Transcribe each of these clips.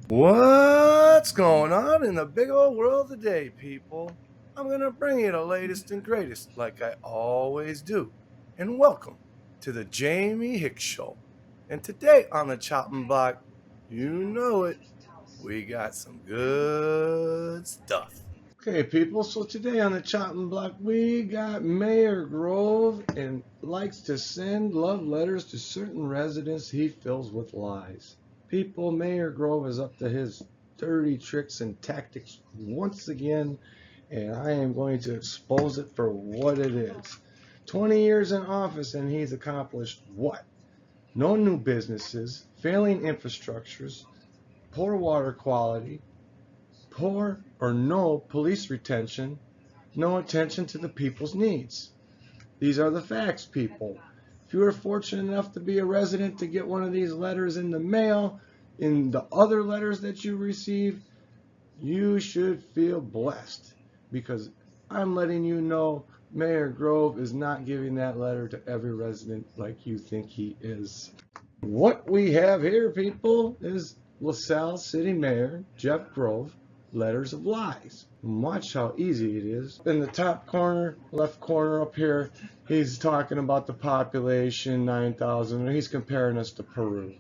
What's going on in the big old world today, people? I'm going to bring you the latest and greatest, like I always do. And welcome to the Jamie Hicks Show. And today on the chopping block, you know it, we got some good stuff. Okay, people, so today on the chopping block, we got Mayor Grove and likes to send love letters to certain residents he fills with lies. People, Mayor Grove is up to his dirty tricks and tactics once again, and I am going to expose it for what it is. 20 years in office, and he's accomplished what? No new businesses, failing infrastructures, poor water quality, poor or no police retention, no attention to the people's needs. These are the facts, people. If you are fortunate enough to be a resident to get one of these letters in the mail, in the other letters that you receive, you should feel blessed because I'm letting you know Mayor Grove is not giving that letter to every resident like you think he is. What we have here, people, is LaSalle City Mayor Jeff Grove, letters of lies. Watch how easy it is. In the top corner, left corner up here, he's talking about the population, 9,000, and he's comparing us to Peru.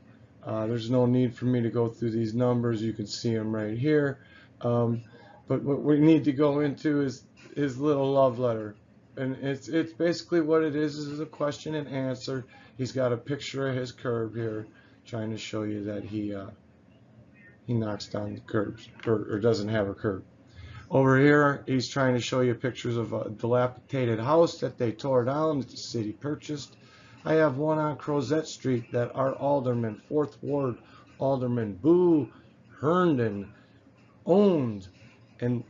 There's no need for me to go through these numbers. You can see them right here. But what we need to go into is his little love letter. And it's basically what it is a question and answer. He's got a picture of his curb here, trying to show you that he knocks down the curbs or doesn't have a curb. Over here, he's trying to show you pictures of a dilapidated house that they tore down that the city purchased. I have one on Crozet Street that our alderman, 4th Ward Alderman Boo Herndon, owned. And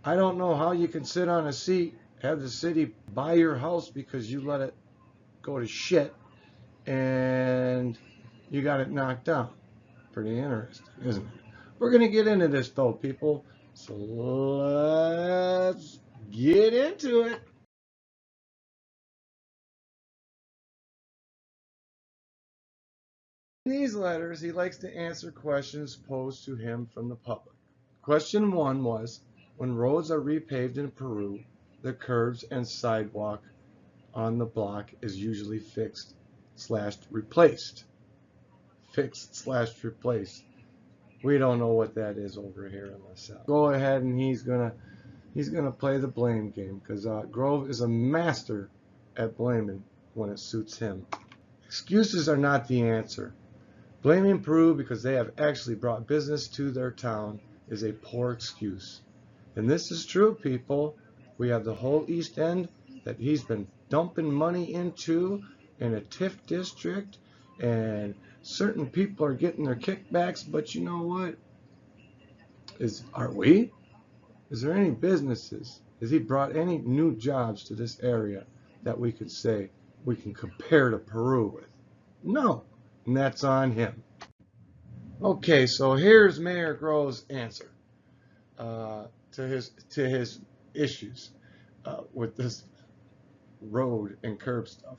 I don't know how you can sit on a seat, have the city buy your house because you let it go to shit, and you got it knocked down. Pretty interesting, isn't it? We're going to get into this, though, people. So let's get into it. In these letters, he likes to answer questions posed to him from the public. Question 1 was, when roads are repaved in Peru, the curbs and sidewalk on the block is usually fixed/replaced. Fixed/replaced. We don't know what that is over here in LaSalle. Go ahead and he's gonna play the blame game because Grove is a master at blaming when it suits him. Excuses are not the answer. Blaming Peru because they have actually brought business to their town is a poor excuse. And this is true, people. We have the whole East End that he's been dumping money into in a TIF district, and certain people are getting their kickbacks, but you know what? Are we? Is there any businesses? Has he brought any new jobs to this area that we could say we can compare to Peru with? No, and that's on him. Okay, so here's Mayor Grove's answer to his issues with this road and curb stuff.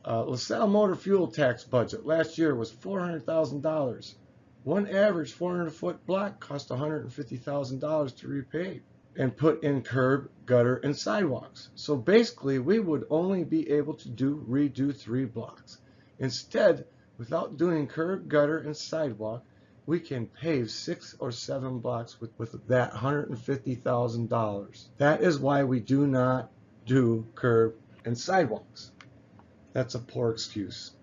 LaSalle motor fuel tax budget last year was $400,000. One average 400-foot block cost $150,000 to repave and put in curb, gutter, and sidewalks. So basically, we would only be able to redo 3 blocks. Instead, without doing curb, gutter, and sidewalk, we can pave 6 or 7 blocks with that $150,000. That is why we do not do curb and sidewalks. That's a poor excuse.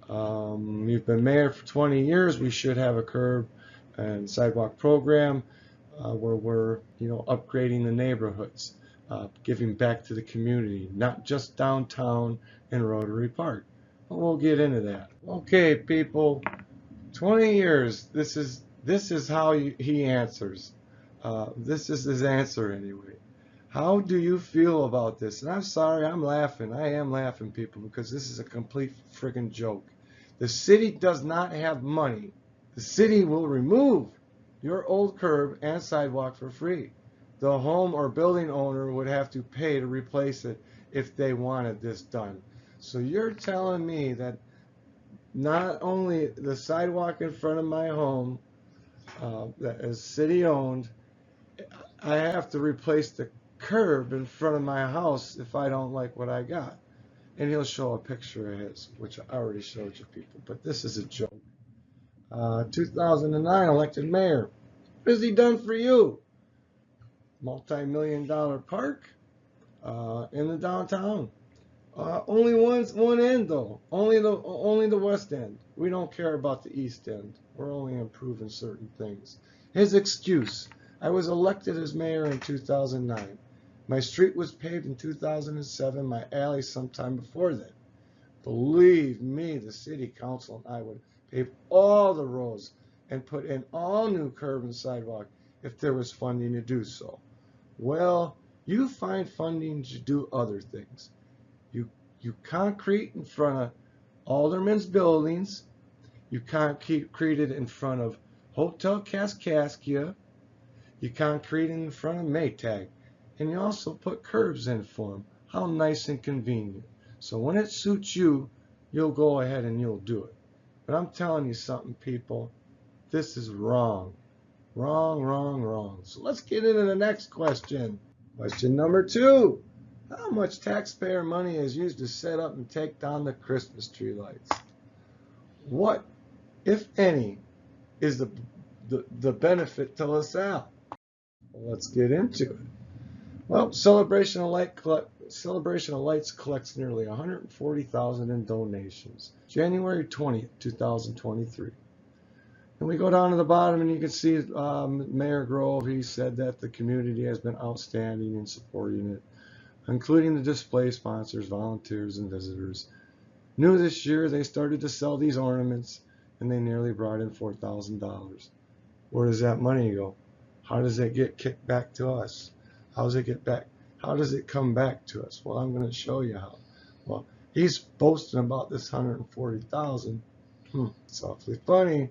You've been mayor for 20 years. We should have a curb and sidewalk program where we're, upgrading the neighborhoods, giving back to the community, not just downtown and Rotary Park. But we'll get into that. Okay, people. 20 years. This is how he answers. This is his answer anyway. How do you feel about this? And I'm sorry, I'm laughing. I am laughing, people, because this is a complete friggin' joke. The city does not have money. The city will remove your old curb and sidewalk for free. The home or building owner would have to pay to replace it if they wanted this done. So you're telling me that not only the sidewalk in front of my home that is city-owned. I have to replace the curb in front of my house if I don't like what I got. And he'll show a picture of his, which I already showed you people, but this is a joke. 2009 elected mayor. What has he done for you? Multi-million-dollar park in the downtown. Only one end though. Only the west end. We don't care about the east end. We're only improving certain things. His excuse: I was elected as mayor in 2009. My street was paved in 2007. My alley sometime before that. Believe me, the city council and I would pave all the roads and put in all new curb and sidewalk if there was funding to do so. Well, you find funding to do other things. You concrete in front of Alderman's buildings. You concreted in front of Hotel Kaskaskia. You concrete in front of Maytag. And you also put curbs in for them. How nice and convenient. So when it suits you, you'll go ahead and you'll do it. But I'm telling you something, people. This is wrong. Wrong, wrong, wrong. So let's get into the next question. Question number 2. How much taxpayer money is used to set up and take down the Christmas tree lights? What, if any, is the benefit to LaSalle? Well, let's get into it. Well, Celebration of Lights collects nearly $140,000 in donations, January 20th, 2023. And we go down to the bottom and you can see Mayor Grove. He said that the community has been outstanding in supporting it, including the display sponsors, volunteers, and visitors. New this year, they started to sell these ornaments, and they nearly brought in $4,000. Where does that money go? How does it get kicked back to us? How does it come back to us? Well, I'm going to show you how. Well, he's boasting about this $140,000. It's awfully funny.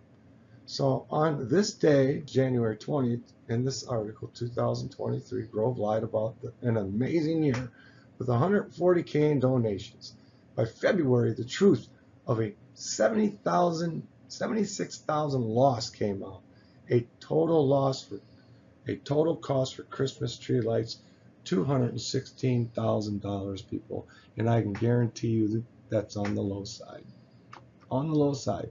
So on this day, January 20th, in this article, 2023, Grove lied about an amazing year with $140K in donations. By February, the truth of a $76,000 loss came out. A total cost for Christmas tree lights, $216,000, people. And I can guarantee you that's on the low side. On the low side.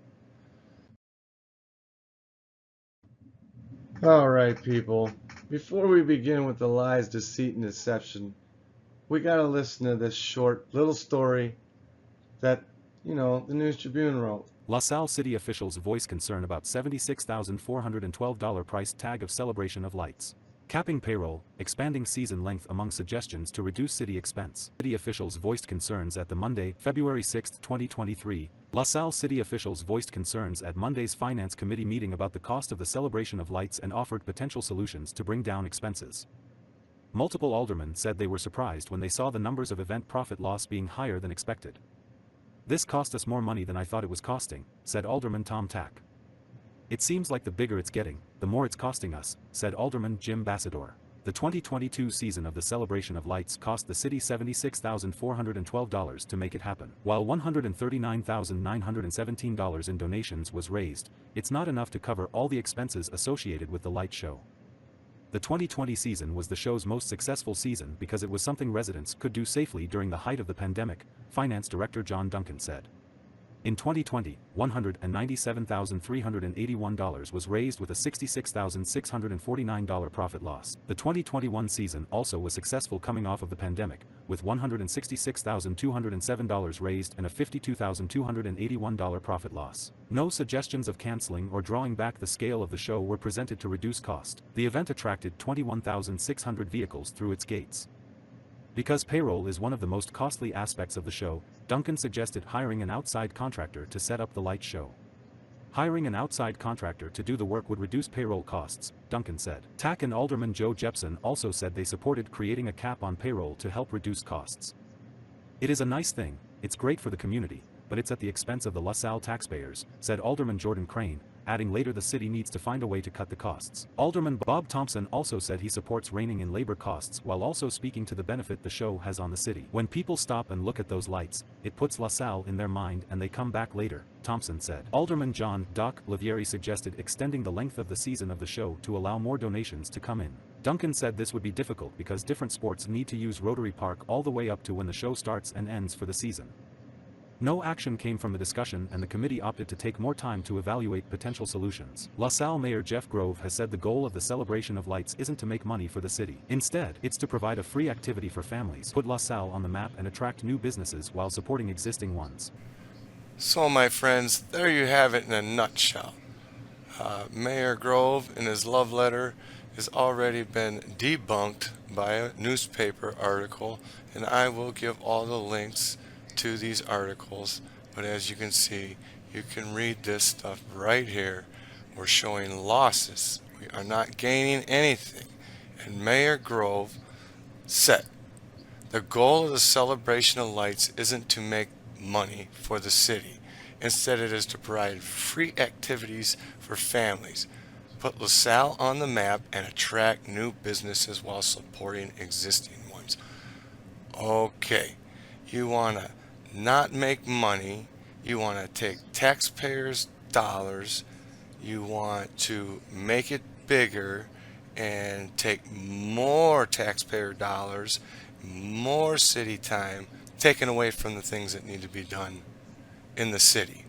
All right, people. Before we begin with the lies, deceit, and deception, we got to listen to this short little story that, the News Tribune wrote. LaSalle city officials voice concern about $76,412 price tag of celebration of lights. Capping payroll, expanding season length among suggestions to reduce city expense. City officials voiced concerns at the Monday, February 6, 2023. LaSalle city officials voiced concerns at Monday's Finance Committee meeting about the cost of the celebration of lights and offered potential solutions to bring down expenses. Multiple aldermen said they were surprised when they saw the numbers of event profit loss being higher than expected. This cost us more money than I thought it was costing, said Alderman Tom Tack. It seems like the bigger it's getting, the more it's costing us, said Alderman Jim Bassador. The 2022 season of the Celebration of Lights cost the city $76,412 to make it happen. While $139,917 in donations was raised, it's not enough to cover all the expenses associated with the light show. The 2020 season was the show's most successful season because it was something residents could do safely during the height of the pandemic, Finance Director John Duncan said. In 2020, $197,381 was raised with a $66,649 profit loss. The 2021 season also was successful coming off of the pandemic, with $166,207 raised and a $52,281 profit loss. No suggestions of canceling or drawing back the scale of the show were presented to reduce cost. The event attracted 21,600 vehicles through its gates. Because payroll is one of the most costly aspects of the show, Duncan suggested hiring an outside contractor to set up the light show. Hiring an outside contractor to do the work would reduce payroll costs, Duncan said. Tack and Alderman Joe Jepson also said they supported creating a cap on payroll to help reduce costs. It is a nice thing, it's great for the community, but it's at the expense of the LaSalle taxpayers, said Alderman Jordan Crane, adding later the city needs to find a way to cut the costs. Alderman Bob Thompson also said he supports reining in labor costs while also speaking to the benefit the show has on the city. When people stop and look at those lights, it puts Lasalle in their mind and they come back later, Thompson said. Alderman John Doc Lavieri suggested extending the length of the season of the show to allow more donations to come in. Duncan said this would be difficult because different sports need to use Rotary Park all the way up to when the show starts and ends for the season. No action came from the discussion and the committee opted to take more time to evaluate potential solutions. LaSalle Mayor Jeff Grove has said the goal of the celebration of lights isn't to make money for the city. Instead, it's to provide a free activity for families, put LaSalle on the map and attract new businesses while supporting existing ones. So, my friends, there you have it in a nutshell. Mayor Grove, in his love letter, has already been debunked by a newspaper article, and I will give all the links to these articles. But as you can see, you can read this stuff right here. We're showing losses. We are not gaining anything. And Mayor Grove said, the goal of the celebration of lights isn't to make money for the city. Instead, it is to provide free activities for families, put LaSalle on the map, and attract new businesses while supporting existing ones. Okay, you want to not make money, you want to take taxpayers' dollars, you want to make it bigger and take more taxpayer dollars, more city time taken away from the things that need to be done in the city.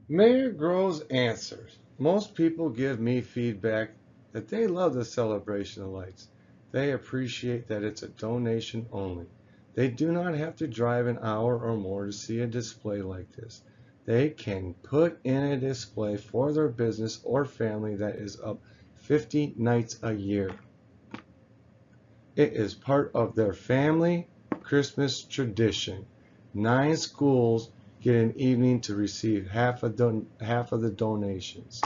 Mayor Grove's answers. Most people give me feedback that they love the celebration of lights. They appreciate that it's a donation only. They do not have to drive an hour or more to see a display like this. They can put in a display for their business or family that is up 50 nights a year. It is part of their family Christmas tradition. 9 schools get an evening to receive half of the donations.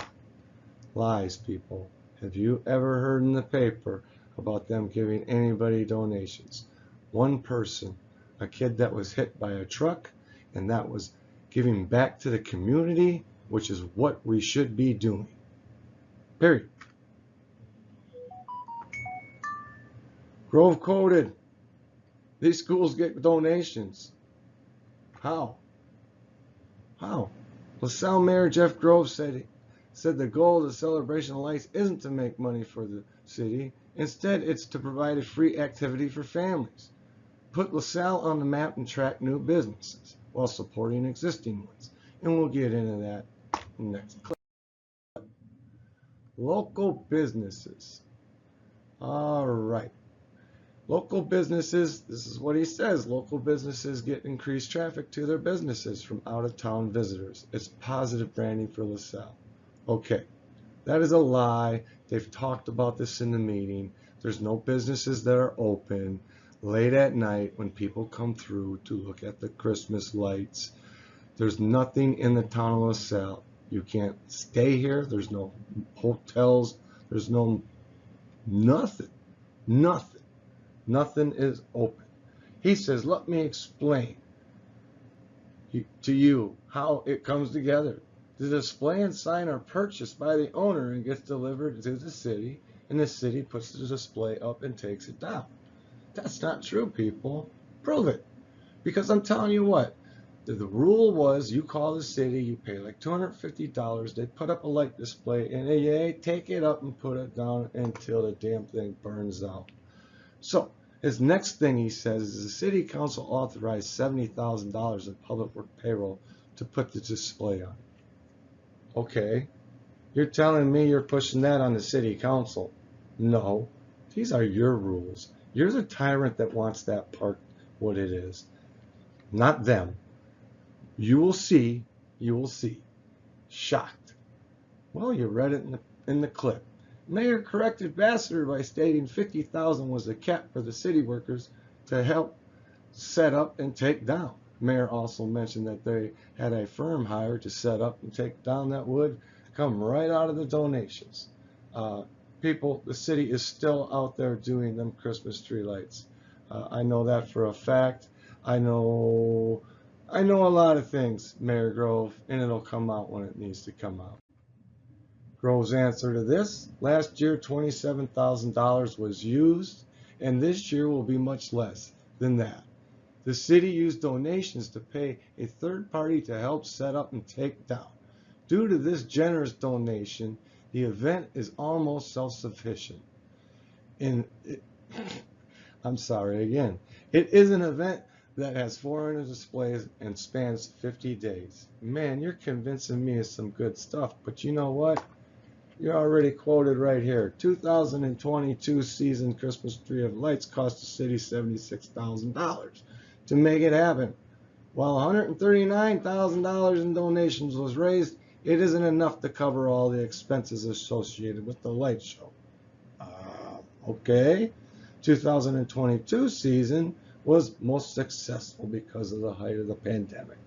Lies, people. Have you ever heard in the paper about them giving anybody donations? One person, a kid that was hit by a truck, and that was giving back to the community, which is what we should be doing. Period. Grove quoted, these schools get donations. How? How? LaSalle Mayor Jeff Grove said the goal of the celebration of lights isn't to make money for the city. Instead, it's to provide a free activity for families. Put LaSalle on the map and attract new businesses while supporting existing ones. And we'll get into that next clip. Local businesses. All right. Local businesses, this is what he says, local businesses get increased traffic to their businesses from out-of-town visitors. It's positive branding for LaSalle. Okay, that is a lie. They've talked about this in the meeting. There's no businesses that are open late at night when people come through to look at the Christmas lights. There's nothing in the town of LaSalle. You can't stay here. There's no hotels. There's no nothing. Nothing is open. He says, let me explain to you how it comes together. The display and sign are purchased by the owner and gets delivered to the city, and the city puts the display up and takes it down. That's not true, people. Prove it. Because I'm telling you what, the rule was you call the city, you pay like $250, they put up a light display, and they take it up and put it down until the damn thing burns out. So, his next thing he says is the city council authorized $70,000 in public work payroll to put the display on. Okay, you're telling me you're pushing that on the city council? No, these are your rules. You're the tyrant that wants that part what it is, not them. You will see. Shocked. Well, you read it in the clip. Mayor corrected Vassar by stating $50,000 was the cap for the city workers to help set up and take down. Mayor also mentioned that they had a firm hired to set up and take down that wood, come right out of the donations. People, the city is still out there doing them Christmas tree lights. I know that for a fact. I know I know a lot of things, Mayor Grove, and it'll come out when it needs to come out. Grove's answer to this: last year $27,000 was used, and this year will be much less than that. The city used donations to pay a third party to help set up and take down. Due to this generous donation, the event is almost self-sufficient. I'm sorry again. It is an event that has 400 displays and spans 50 days. Man, you're convincing me of some good stuff, but you know what? You're already quoted right here. 2022 season Christmas tree of lights cost the city $76,000 to make it happen. While $139,000 in donations was raised, it isn't enough to cover all the expenses associated with the light show. Okay. 2022 season was most successful because of the height of the pandemic.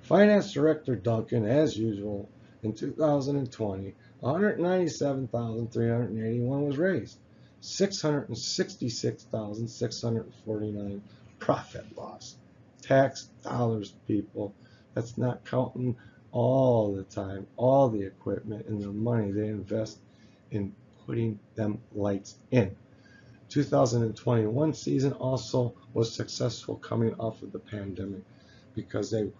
Finance Director Duncan, as usual, in 2020, $197,381 was raised. $666,649 profit loss. Tax dollars, people. That's not counting all the time, all the equipment, and the money they invest in putting them lights in. 2021 season also was successful coming off of the pandemic because they,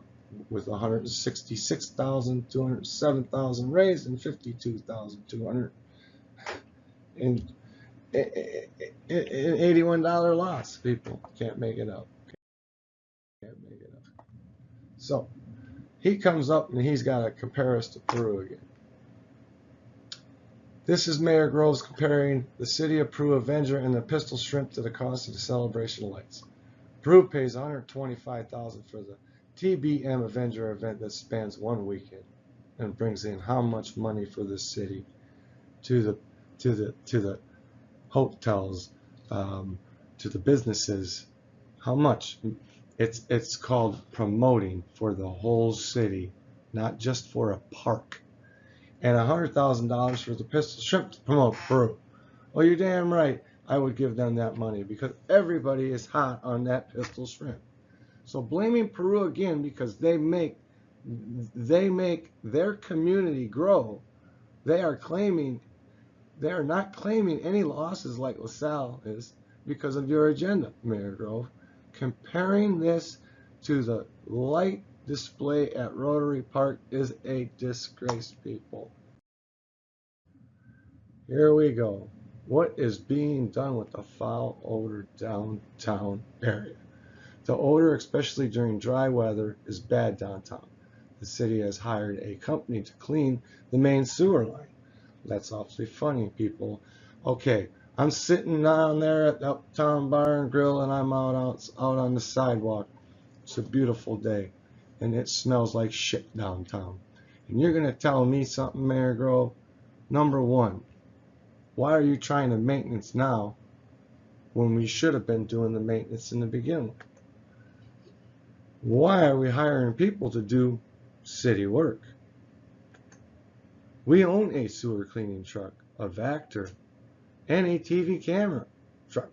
with 166,000, 207,000 raised, and 52,200 and $81 loss. People can't make it up. Can't make it up. So he comes up and he's got to compare us to Peru again. This is Mayor Groves comparing the City of Peru Avenger and the Pistol Shrimp to the cost of the celebration lights. Peru pays $125,000 for the TBM Avenger event that spans one weekend and brings in how much money for the city to the hotels, to the businesses. How much? It's called promoting for the whole city, not just for a park. And $100,000 for the Pistol Shrimp to promote Peru. Well, you're damn right. I would give them that money because everybody is hot on that Pistol Shrimp. So blaming Peru again because they make their community grow. They are not claiming any losses like Lasalle is because of your agenda, Mayor Grove. Comparing this to the light display at Rotary Park is a disgrace, people. Here we go. What is being done with the foul odor downtown area? The odor, especially during dry weather, is bad downtown. The city has hired a company to clean the main sewer line. That's awfully funny, people. Okay, I'm sitting down there at the Uptown Bar and Grill and I'm out on the sidewalk. It's a beautiful day and it smells like shit downtown. And you're going to tell me something, Mayor Grove? Number one, why are you trying to maintenance now when we should have been doing the maintenance in the beginning? Why are we hiring people to do city work? We own a sewer cleaning truck, a Vector, and a TV camera truck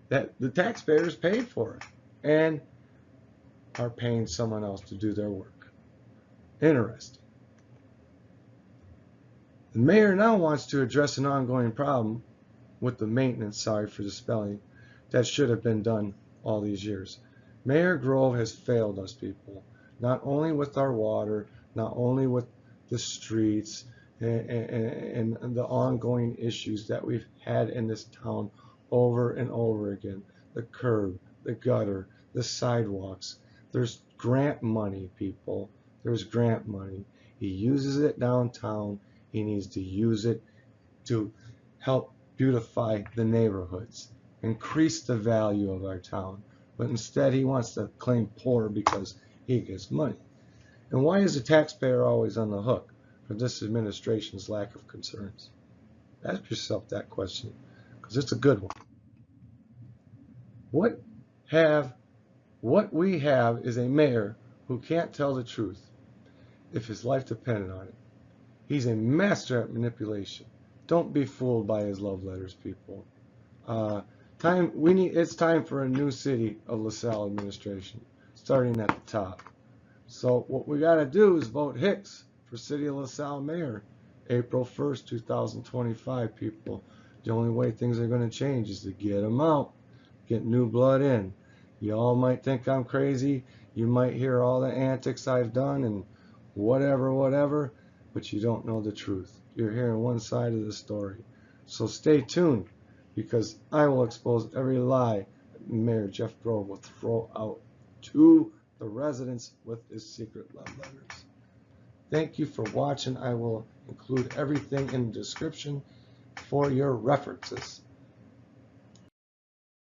that the taxpayers paid for it and are paying someone else to do their work. Interesting. The mayor now wants to address an ongoing problem with the maintenance, sorry for the spelling, that should have been done all these years. Mayor Grove has failed us, people, not only with our water, not only with the streets and the ongoing issues that we've had in this town over and over again. The curb, the gutter, the sidewalks. There's grant money, people. There's grant money. He uses it downtown. He needs to use it to help beautify the neighborhoods, increase the value of our town. But instead he wants to claim poor because he gets money. And why is the taxpayer always on the hook for this administration's lack of concerns? Ask yourself that question, because it's a good one. What we have is a mayor who can't tell the truth if his life depended on it. He's a master at manipulation. Don't be fooled by his love letters, people. It's time for a new city of LaSalle administration, starting at the top. So what we got to do is vote Hicks for City of LaSalle Mayor, April 1st, 2025, people. The only way things are going to change is to get them out, get new blood in. Y'all might think I'm crazy. You might hear all the antics I've done and whatever, but you don't know the truth. You're hearing one side of the story. So stay tuned, because I will expose every lie Mayor Jeff Grove will throw out to the residents with his secret love letters. Thank you for watching. I will include everything in the description for your references.